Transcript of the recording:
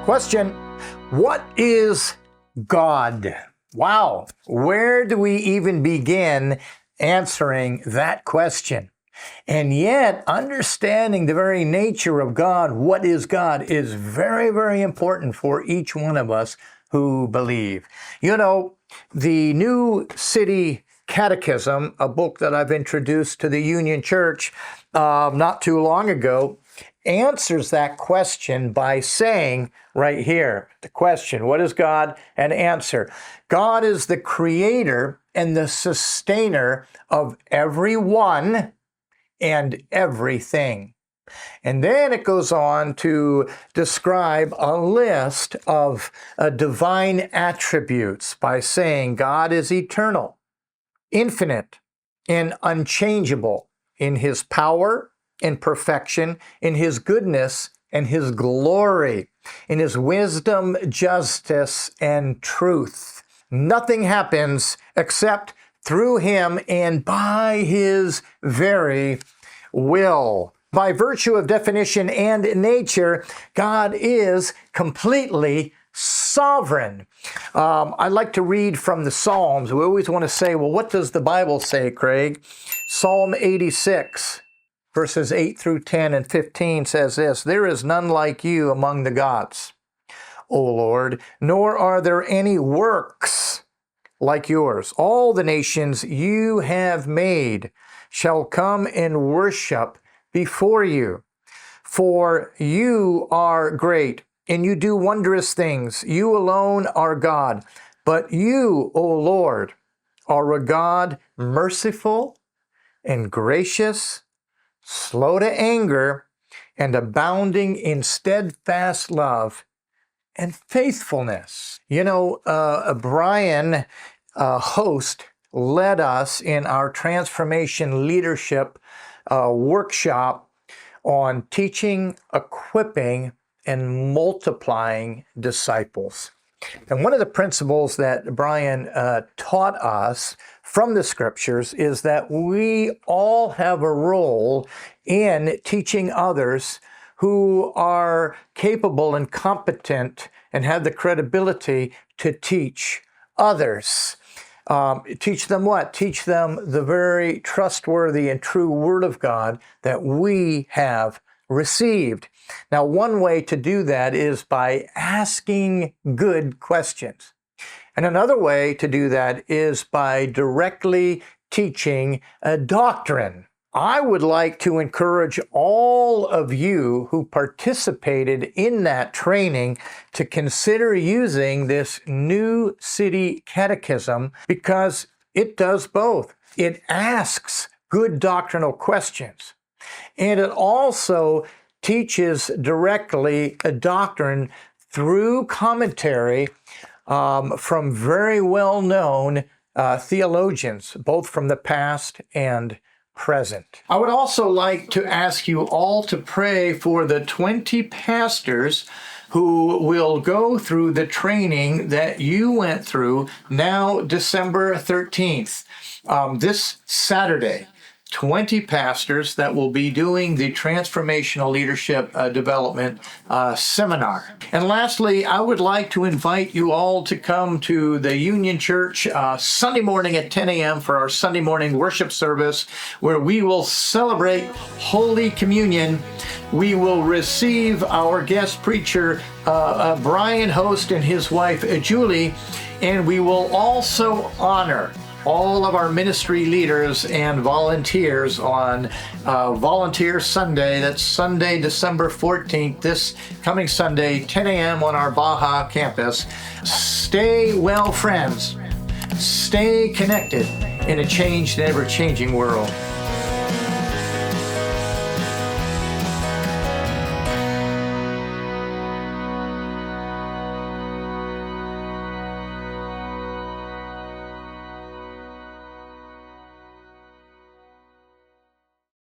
Question: what is God? Wow, where do we even begin answering that question? And yet, understanding the very nature of God, what is God, is very, very important for each one of us who believe. You know, the New City Catechism, a book that I've introduced to the Union Church not too long ago, answers that question by saying right here, the question, what is God? And answer, God is the creator and the sustainer of everyone and everything. And then it goes on to describe a list of divine attributes by saying God is eternal, infinite, and unchangeable in his power and perfection, in his goodness and his glory, in his wisdom, justice, and truth. Nothing happens except through him and by his very will. By virtue of definition and nature, God is completely sovereign. I like to read from the Psalms. We always want to say, well, what does the Bible say, Craig? Psalm 86, verses 8 through 10 and 15 says this, "There is none like you among the gods, O Lord, nor are there any works like yours. All the nations you have made shall come and worship before you. For you are great, and you do wondrous things. You alone are God. But you, O Lord, are a God merciful and gracious, slow to anger, and abounding in steadfast love and faithfulness." You know, Brian, host, led us in our transformation leadership workshop on teaching, equipping, and multiplying disciples. And one of the principles that Brian taught us from the scriptures is that we all have a role in teaching others who are capable and competent and have the credibility to teach others. Teach them what? Teach them the very trustworthy and true Word of God that we have received. Now, one way to do that is by asking good questions. And another way to do that is by directly teaching a doctrine. I would like to encourage all of you who participated in that training to consider using this New City Catechism because it does both. It asks good doctrinal questions, and it also teaches directly a doctrine through commentary from very well-known theologians, both from the past and present. I would also like to ask you all to pray for the 20 pastors who will go through the training that you went through now December 13th, this Saturday. 20 pastors that will be doing the Transformational Leadership Development Seminar. And lastly, I would like to invite you all to come to the Union Church Sunday morning at 10 a.m. for our Sunday morning worship service, where we will celebrate Holy Communion. We will receive our guest preacher, Brian Host, and his wife, Julie, and we will also honor all of our ministry leaders and volunteers on Volunteer Sunday. That's Sunday, December 14th, this coming Sunday, 10 a.m. on our Baja campus. Stay well, friends. Stay connected in a changed and ever-changing world.